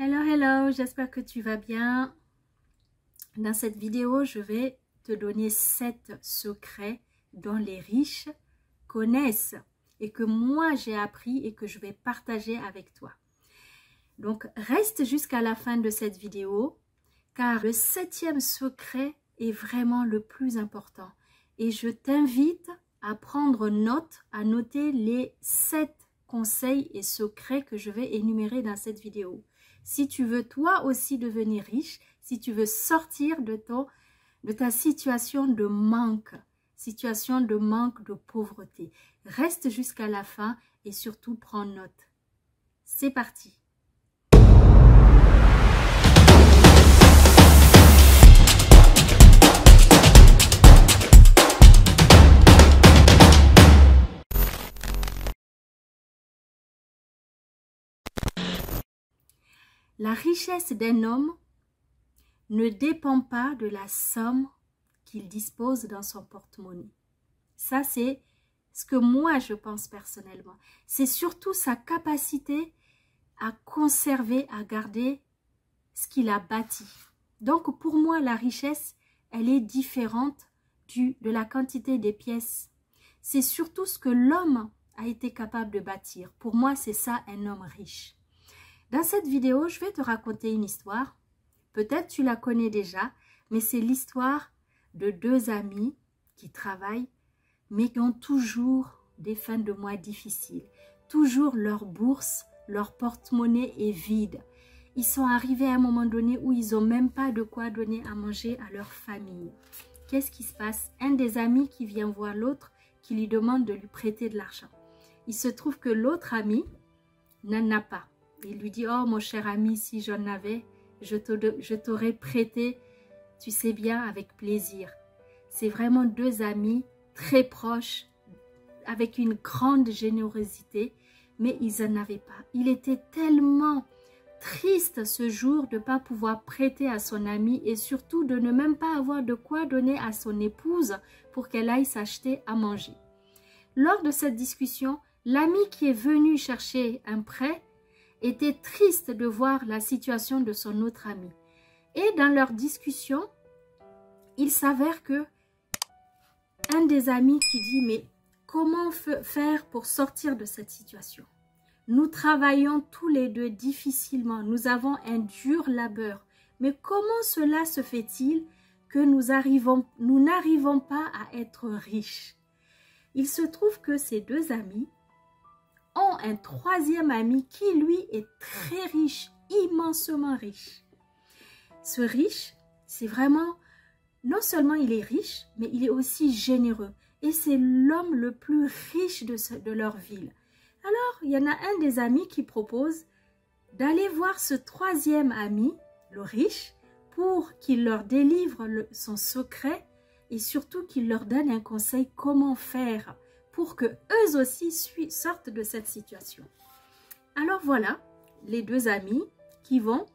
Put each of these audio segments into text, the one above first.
Hello, j'espère que tu vas bien. Dans cette vidéo, je vais te donner 7 secrets dont les riches connaissent et que moi j'ai appris et que je vais partager avec toi. Donc, reste jusqu'à la fin de cette vidéo car le 7e secret est vraiment le plus important. Et je t'invite à prendre note, à noter les 7 conseils et secrets que je vais énumérer dans cette vidéo. Si tu veux toi aussi devenir riche, si tu veux sortir de ta situation de manque, de pauvreté, reste jusqu'à la fin et surtout prends note. C'est parti! La richesse d'un homme ne dépend pas de la somme qu'il dispose dans son porte-monnaie. Ça, c'est ce que moi, je pense personnellement. C'est surtout sa capacité à conserver, à garder ce qu'il a bâti. Donc, pour moi, la richesse, elle est différente de la quantité des pièces. C'est surtout ce que l'homme a été capable de bâtir. Pour moi, c'est ça, un homme riche. Dans cette vidéo, je vais te raconter une histoire. Peut-être tu la connais déjà, mais c'est l'histoire de 2 amis qui travaillent, mais qui ont toujours des fins de mois difficiles. Toujours leur bourse, leur porte-monnaie est vide. Ils sont arrivés à un moment donné où ils n'ont même pas de quoi donner à manger à leur famille. Qu'est-ce qui se passe? Un des amis qui vient voir l'autre, qui lui demande de lui prêter de l'argent. Il se trouve que l'autre ami n'en a pas. Il lui dit, oh mon cher ami, si j'en avais, je t'aurais prêté, tu sais bien, avec plaisir. C'est vraiment 2 amis très proches, avec une grande générosité, mais ils n'en avaient pas. Il était tellement triste ce jour de ne pas pouvoir prêter à son ami et surtout de ne même pas avoir de quoi donner à son épouse pour qu'elle aille s'acheter à manger. Lors de cette discussion, l'ami qui est venu chercher un prêt était triste de voir la situation de son autre ami. Et dans leur discussion, il s'avère que un des amis qui dit « Mais comment faire pour sortir de cette situation? Nous travaillons tous les deux difficilement, nous avons un dur labeur. Mais comment cela se fait-il que nous n'arrivons pas à être riches ?» Il se trouve que ces 2 amis ont un 3e ami qui, lui, est très riche, immensement riche. Ce riche, c'est vraiment, non seulement il est riche, mais il est aussi généreux. Et c'est l'homme le plus riche de leur ville. Alors, il y en a un des amis qui propose d'aller voir ce 3e ami, le riche, pour qu'il leur délivre son secret et surtout qu'il leur donne un conseil comment faire pour que eux aussi sortent de cette situation. Alors voilà, les 2 amis qui vont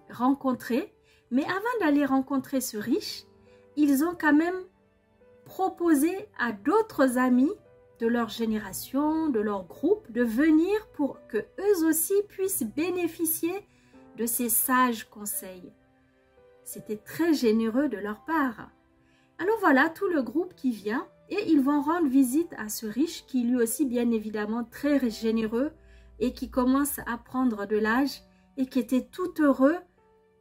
rencontrer, mais avant d'aller rencontrer ce riche, ils ont quand même proposé à d'autres amis de leur génération, de leur groupe, de venir pour que eux aussi puissent bénéficier de ces sages conseils. C'était très généreux de leur part. Alors voilà, tout le groupe qui vient et ils vont rendre visite à ce riche qui lui aussi bien évidemment très généreux et qui commence à prendre de l'âge et qui était tout heureux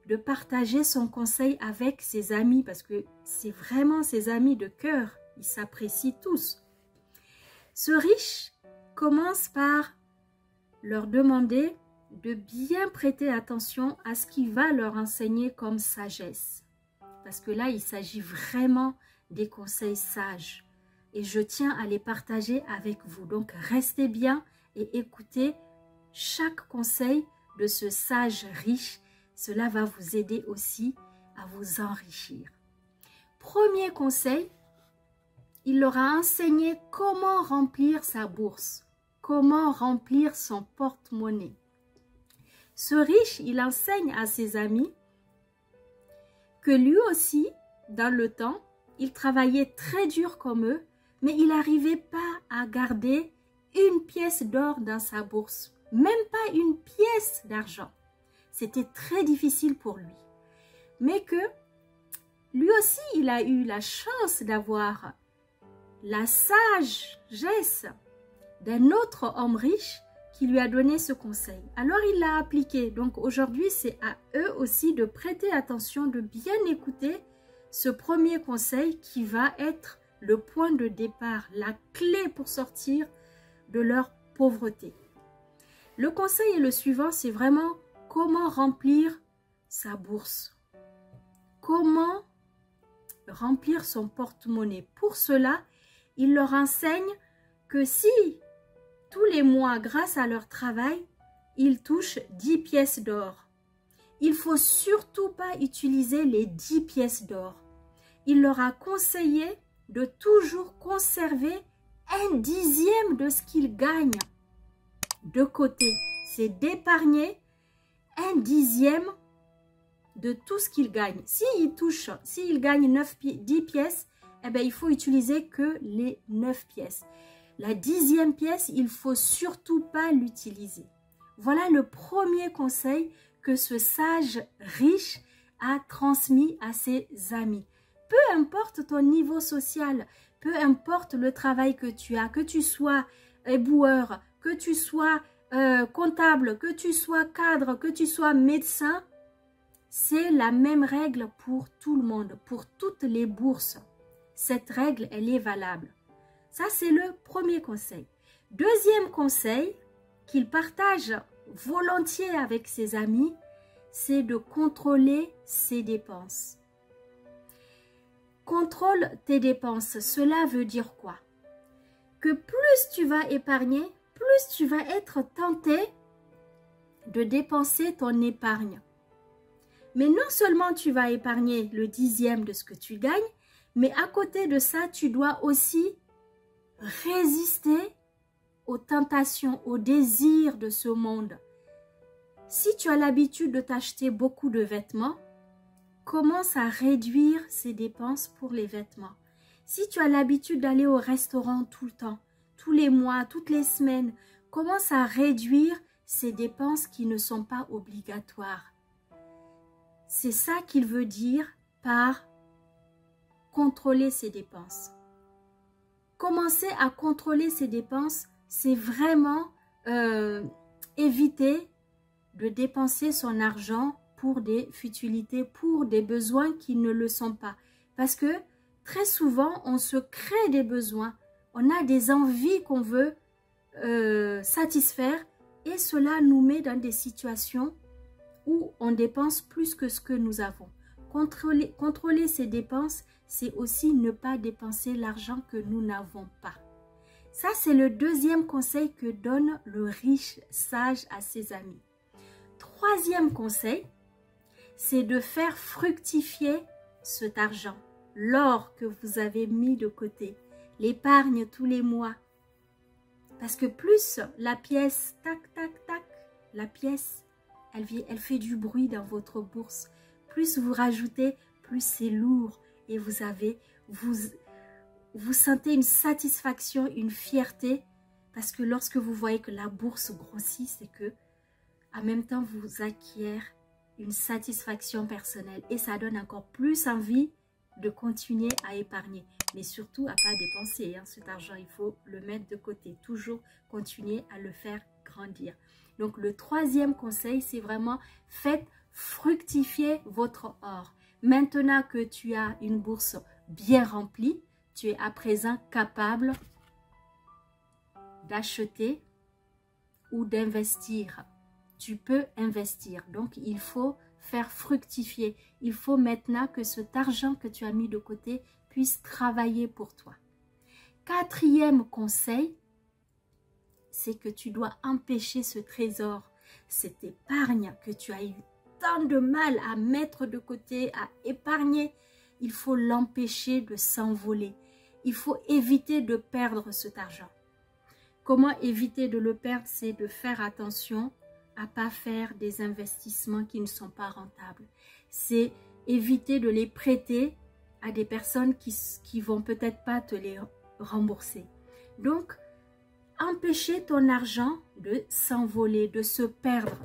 de partager son conseil avec ses amis parce que c'est vraiment ses amis de cœur, ils s'apprécient tous. Ce riche commence par leur demander de bien prêter attention à ce qu'il va leur enseigner comme sagesse. Parce que là, il s'agit vraiment des conseils sages. Et je tiens à les partager avec vous. Donc, restez bien et écoutez chaque conseil de ce sage riche. Cela va vous aider aussi à vous enrichir. Premier conseil, il leur a enseigné comment remplir sa bourse, comment remplir son porte-monnaie. Ce riche, il enseigne à ses amis que lui aussi, dans le temps, il travaillait très dur comme eux, mais il n'arrivait pas à garder une pièce d'or dans sa bourse, même pas une pièce d'argent. C'était très difficile pour lui. Mais que lui aussi, il a eu la chance d'avoir la sagesse d'un autre homme riche qui lui a donné ce conseil. Alors il l'a appliqué. Donc aujourd'hui, c'est à eux aussi de prêter attention, de bien écouter ce premier conseil qui va être le point de départ, la clé pour sortir de leur pauvreté. Le conseil est le suivant, c'est vraiment comment remplir sa bourse. Comment remplir son porte-monnaie. Pour cela, il leur enseigne que si tous les mois, grâce à leur travail, ils touchent 10 pièces d'or, il ne faut surtout pas utiliser les 10 pièces d'or. Il leur a conseillé de toujours conserver 1/10 de ce qu'ils gagnent de côté. C'est d'épargner 1/10 de tout ce qu'ils gagnent. S'ils gagnent 10 pièces, eh bien, il faut utiliser que les 9 pièces. La 10e pièce, il ne faut surtout pas l'utiliser. Voilà le premier conseil que ce sage riche a transmis à ses amis. Peu importe ton niveau social, peu importe le travail que tu as, que tu sois éboueur, que tu sois comptable, que tu sois cadre, que tu sois médecin, c'est la même règle pour tout le monde, pour toutes les bourses. Cette règle, elle est valable. Ça, c'est le premier conseil. Deuxième conseil qu'il partage volontiers avec ses amis, c'est de contrôler ses dépenses. Contrôle tes dépenses. Cela veut dire quoi? Que plus tu vas épargner, plus tu vas être tenté de dépenser ton épargne. Mais non seulement tu vas épargner le 10e de ce que tu gagnes, mais à côté de ça, tu dois aussi résister aux tentations, aux désirs de ce monde. Si tu as l'habitude de t'acheter beaucoup de vêtements, commence à réduire ces dépenses pour les vêtements. Si tu as l'habitude d'aller au restaurant tout le temps, tous les mois, toutes les semaines, commence à réduire ces dépenses qui ne sont pas obligatoires. C'est ça qu'il veut dire par contrôler ses dépenses. Commencer à contrôler ses dépenses, c'est vraiment éviter de dépenser son argent pour des futilités, pour des besoins qui ne le sont pas. Parce que très souvent, on se crée des besoins, on a des envies qu'on veut satisfaire et cela nous met dans des situations où on dépense plus que ce que nous avons. Contrôler ses dépenses, c'est aussi ne pas dépenser l'argent que nous n'avons pas. Ça, c'est le deuxième conseil que donne le riche sage à ses amis. Troisième conseil, c'est de faire fructifier cet argent, l'or que vous avez mis de côté, l'épargne tous les mois. Parce que plus la pièce, tac, tac, tac, la pièce, elle fait du bruit dans votre bourse. Plus vous rajoutez, plus c'est lourd et vous sentez une satisfaction, une fierté parce que lorsque vous voyez que la bourse grossit, c'est que en même temps vous acquiert une satisfaction personnelle et ça donne encore plus envie de continuer à épargner, mais surtout à pas dépenser cet argent. Il faut le mettre de côté, toujours continuer à le faire grandir. Donc le troisième conseil, c'est vraiment faites fructifier votre or. Maintenant que tu as une bourse bien remplie, tu es à présent capable d'acheter ou d'investir. Tu peux investir. Donc, il faut faire fructifier. Il faut maintenant que cet argent que tu as mis de côté puisse travailler pour toi. Quatrième conseil, c'est que tu dois empêcher ce trésor, cette épargne que tu as eu tant de mal à mettre de côté, à épargner. Il faut l'empêcher de s'envoler. Il faut éviter de perdre cet argent. Comment éviter de le perdre? C'est de faire attention à ne pas faire des investissements qui ne sont pas rentables. C'est éviter de les prêter à des personnes qui vont peut-être pas te les rembourser. Donc, empêcher ton argent de s'envoler, de se perdre.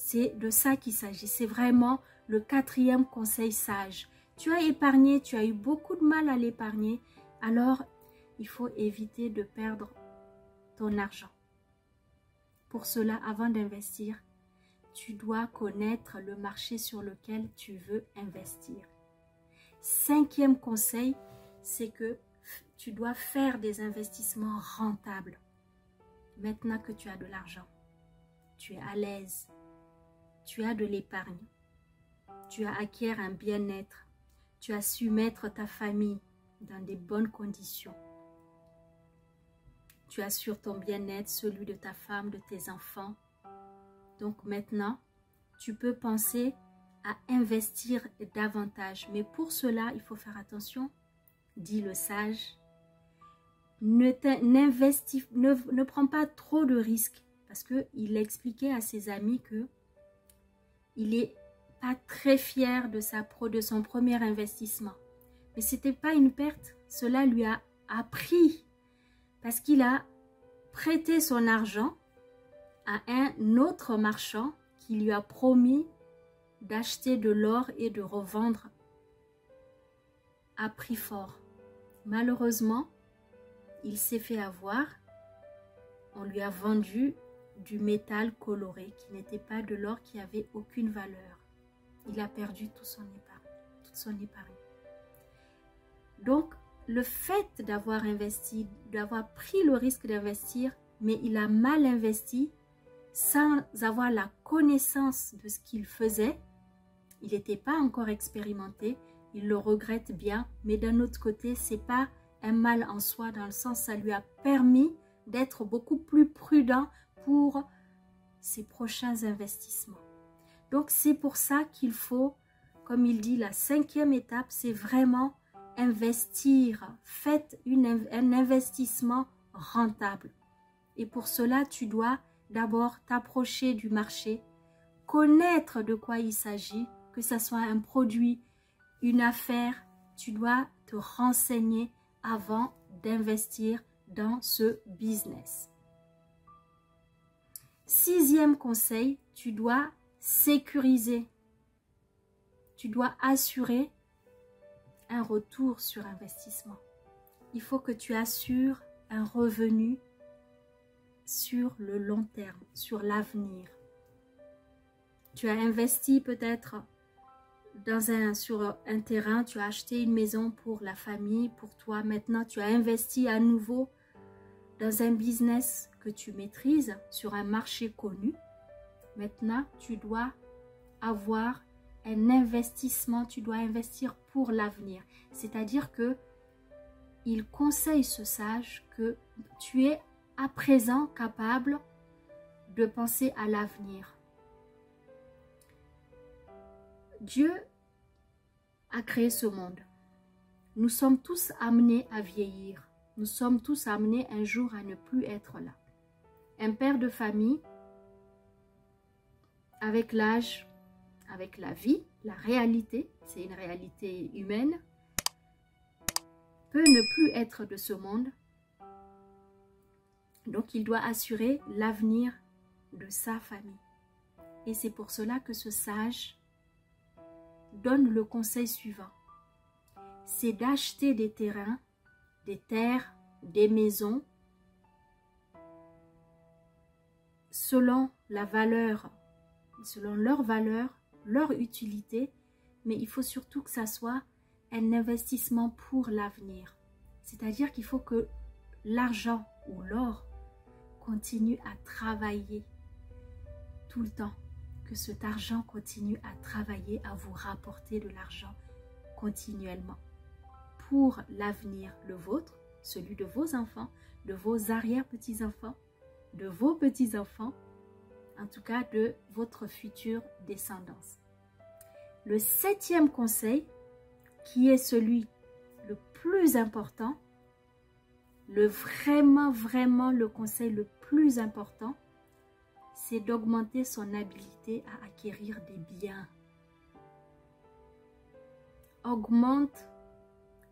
C'est de ça qu'il s'agit. C'est vraiment le quatrième conseil sage. Tu as épargné, tu as eu beaucoup de mal à l'épargner. Alors, il faut éviter de perdre ton argent. Pour cela, avant d'investir, tu dois connaître le marché sur lequel tu veux investir. Cinquième conseil, c'est que tu dois faire des investissements rentables. Maintenant que tu as de l'argent, tu es à l'aise, tu as de l'épargne, tu as acquis un bien-être, tu as su mettre ta famille dans des bonnes conditions. Tu assures ton bien-être, celui de ta femme, de tes enfants. Donc maintenant, tu peux penser à investir davantage. Mais pour cela, il faut faire attention, dit le sage. Ne prends pas trop de risques. Parce qu'il expliquait à ses amis que il n'est pas très fier de son premier investissement. Mais ce n'était pas une perte. Cela lui a appris. Parce qu'il a prêté son argent à un autre marchand qui lui a promis d'acheter de l'or et de revendre à prix fort. Malheureusement, il s'est fait avoir. On lui a vendu du métal coloré qui n'était pas de l'or, qui avait aucune valeur. Il a perdu toute son épargne. Donc, le fait d'avoir investi, d'avoir pris le risque d'investir, mais il a mal investi sans avoir la connaissance de ce qu'il faisait. Il n'était pas encore expérimenté, il le regrette bien, mais d'un autre côté, ce n'est pas un mal en soi, dans le sens ça lui a permis d'être beaucoup plus prudent pour ses prochains investissements. Donc c'est pour ça qu'il faut, comme il dit, la cinquième étape, c'est vraiment investir. Faites un investissement rentable. Et pour cela, tu dois d'abord t'approcher du marché, connaître de quoi il s'agit, que ce soit un produit, une affaire, tu dois te renseigner avant d'investir dans ce business. Sixième conseil, tu dois sécuriser. Tu dois assurer un retour sur investissement. Il faut que tu assures un revenu sur le long terme, sur l'avenir. Tu as investi peut-être sur un terrain, tu as acheté une maison pour la famille, pour toi. Maintenant, tu as investi à nouveau dans un business que tu maîtrises, sur un marché connu. Maintenant, tu dois avoir un investissement, tu dois investir pour l'avenir. C'est-à-dire que il conseille ce sage que tu es à présent capable de penser à l'avenir. Dieu a créé ce monde. Nous sommes tous amenés à vieillir. Nous sommes tous amenés un jour à ne plus être là. Un père de famille, avec l'âge, avec la vie, la réalité, c'est une réalité humaine, peut ne plus être de ce monde. Donc il doit assurer l'avenir de sa famille. Et c'est pour cela que ce sage donne le conseil suivant. C'est d'acheter des terrains, des terres, des maisons, selon la valeur, selon leur valeur, leur utilité, mais il faut surtout que ça soit un investissement pour l'avenir. C'est-à-dire qu'il faut que l'argent ou l'or continue à travailler tout le temps, que cet argent continue à travailler, à vous rapporter de l'argent continuellement pour l'avenir, le vôtre, celui de vos enfants, de vos arrière-petits-enfants, de vos petits-enfants, en tout cas de votre future descendance. Le septième conseil, qui est celui le plus important, vraiment le conseil le plus important, c'est d'augmenter son habileté à acquérir des biens. Augmente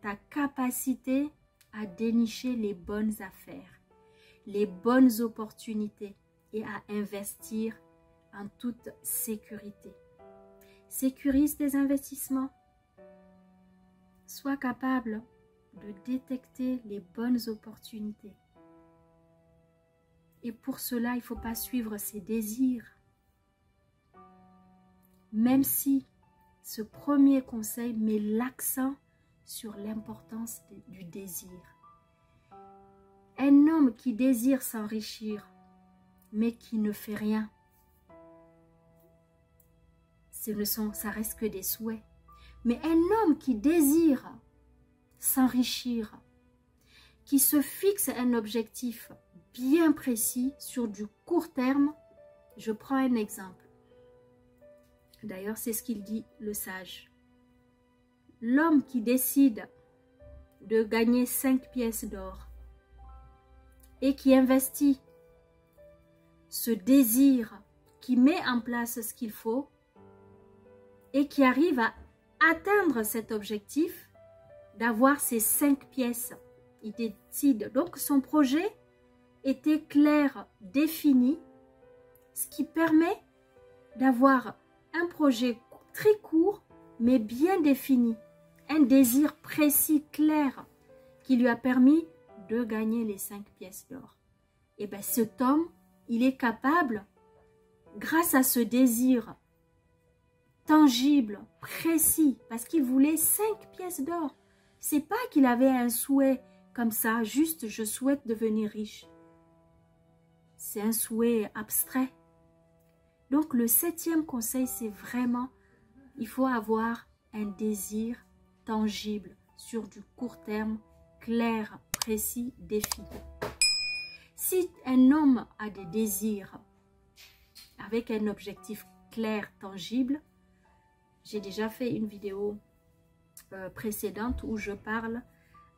ta capacité à dénicher les bonnes affaires, les bonnes opportunités et à investir en toute sécurité. Sécurise tes investissements. Sois capable de détecter les bonnes opportunités. Et pour cela, il ne faut pas suivre ses désirs. Même si ce premier conseil met l'accent sur l'importance du désir. Un homme qui désire s'enrichir, mais qui ne fait rien, ça reste que des souhaits. Mais un homme qui désire s'enrichir, qui se fixe un objectif bien précis sur du court terme, je prends un exemple. D'ailleurs, c'est ce qu'il dit le sage. L'homme qui décide de gagner 5 pièces d'or et qui investit ce désir, qui met en place ce qu'il faut et qui arrive à atteindre cet objectif d'avoir ces 5 pièces. Il décide. Donc son projet était clair, défini, ce qui permet d'avoir un projet très court mais bien défini, un désir précis, clair, qui lui a permis de gagner les 5 pièces d'or. Et bien cet homme, il est capable, grâce à ce désir tangible, précis, parce qu'il voulait 5 pièces d'or. C'est pas qu'il avait un souhait comme ça, juste je souhaite devenir riche. C'est un souhait abstrait. Donc le 7e conseil, c'est vraiment, il faut avoir un désir tangible sur du court terme, clair, précis, défini. Si un homme a des désirs avec un objectif clair, tangible, j'ai déjà fait une vidéo précédente où je parle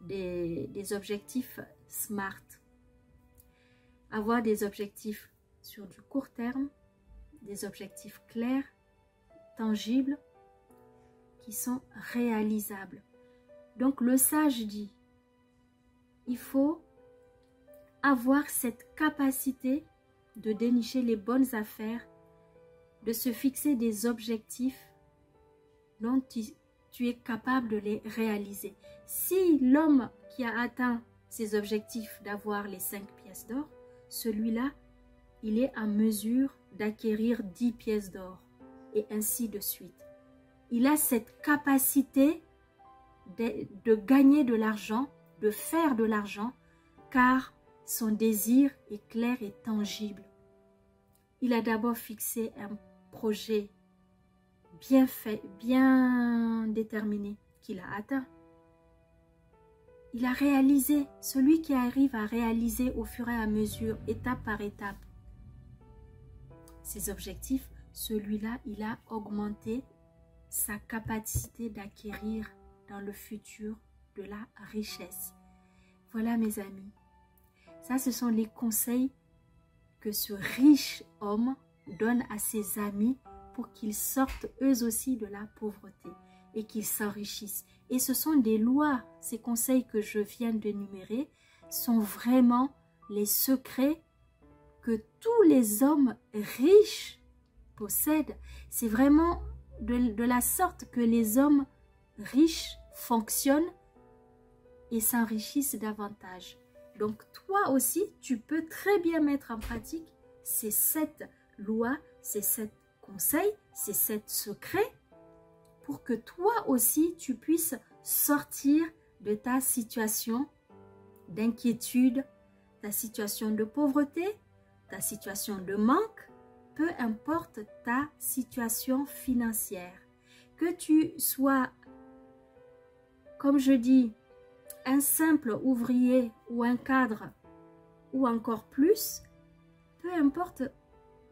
des objectifs SMART. Avoir des objectifs sur du court terme, des objectifs clairs, tangibles, qui sont réalisables. Donc le sage dit, il faut avoir cette capacité de dénicher les bonnes affaires, de se fixer des objectifs dont tu es capable de les réaliser. Si l'homme qui a atteint ses objectifs d'avoir les 5 pièces d'or, celui-là, il est en mesure d'acquérir 10 pièces d'or et ainsi de suite. Il a cette capacité de gagner de l'argent, de faire de l'argent, car son désir est clair et tangible. Il a d'abord fixé un projet bien fait, bien déterminé, qu'il a atteint. Il a réalisé, celui qui arrive à réaliser au fur et à mesure, étape par étape, ses objectifs, celui-là, il a augmenté sa capacité d'acquérir dans le futur de la richesse. Voilà mes amis, ça ce sont les conseils que ce riche homme donne à ses amis pour qu'ils sortent eux aussi de la pauvreté et qu'ils s'enrichissent. Et ce sont des lois, ces conseils que je viens d'énumérer sont vraiment les secrets que tous les hommes riches possèdent. C'est vraiment de la sorte que les hommes riches fonctionnent et s'enrichissent davantage. Donc toi aussi, tu peux très bien mettre en pratique ces 7 lois, ces 7 conseils, ces 7 secrets pour que toi aussi, tu puisses sortir de ta situation d'inquiétude, ta situation de pauvreté, ta situation de manque, peu importe ta situation financière. Que tu sois, comme je dis, un simple ouvrier ou un cadre ou encore plus, peu importe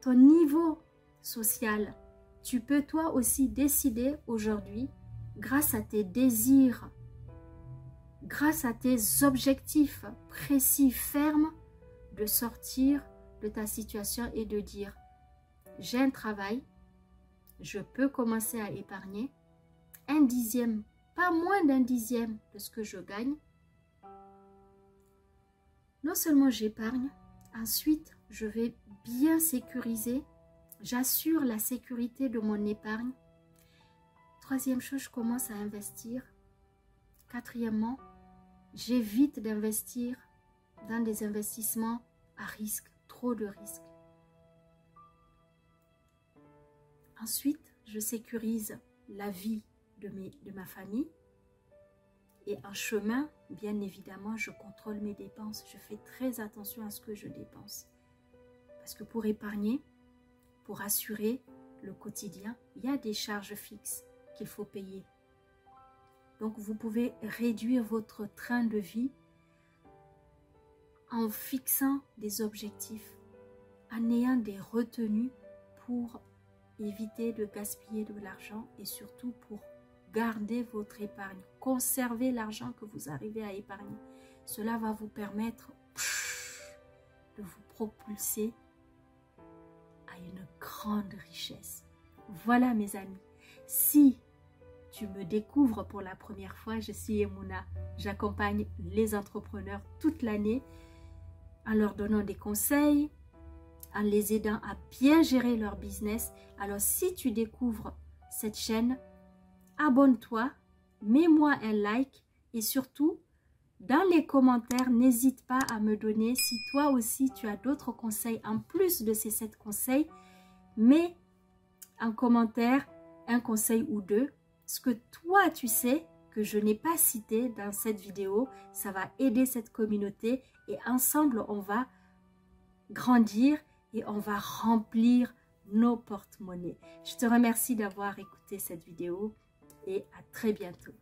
ton niveau social, tu peux toi aussi décider aujourd'hui, grâce à tes désirs, grâce à tes objectifs précis, fermes, de sortir de ta situation et de dire, j'ai un travail, je peux commencer à épargner 1/10, pas moins d'1/10 de ce que je gagne. Non seulement j'épargne, ensuite je vais bien sécuriser J'assure la sécurité de mon épargne. Troisième chose, je commence à investir. Quatrièmement, j'évite d'investir dans des investissements à risque, trop de risques. Ensuite, je sécurise la vie de ma famille. Et en chemin, bien évidemment, je contrôle mes dépenses. Je fais très attention à ce que je dépense. Parce que pour épargner, pour assurer le quotidien, il y a des charges fixes qu'il faut payer. Donc, vous pouvez réduire votre train de vie en fixant des objectifs, en ayant des retenues pour éviter de gaspiller de l'argent et surtout pour garder votre épargne. Conservez l'argent que vous arrivez à épargner. Cela va vous permettre de vous propulser à une grande richesse. Voilà mes amis. Si tu me découvres pour la première fois, je suis Emouna. J'accompagne les entrepreneurs toute l'année en leur donnant des conseils, en les aidant à bien gérer leur business. Alors si tu découvres cette chaîne, abonne-toi, mets-moi un like et surtout, dans les commentaires, n'hésite pas à me donner si toi aussi tu as d'autres conseils en plus de ces 7 conseils. Mets en commentaire un conseil ou deux, ce que toi tu sais que je n'ai pas cité dans cette vidéo. Ça va aider cette communauté et ensemble on va grandir et on va remplir nos porte-monnaies. Je te remercie d'avoir écouté cette vidéo et à très bientôt.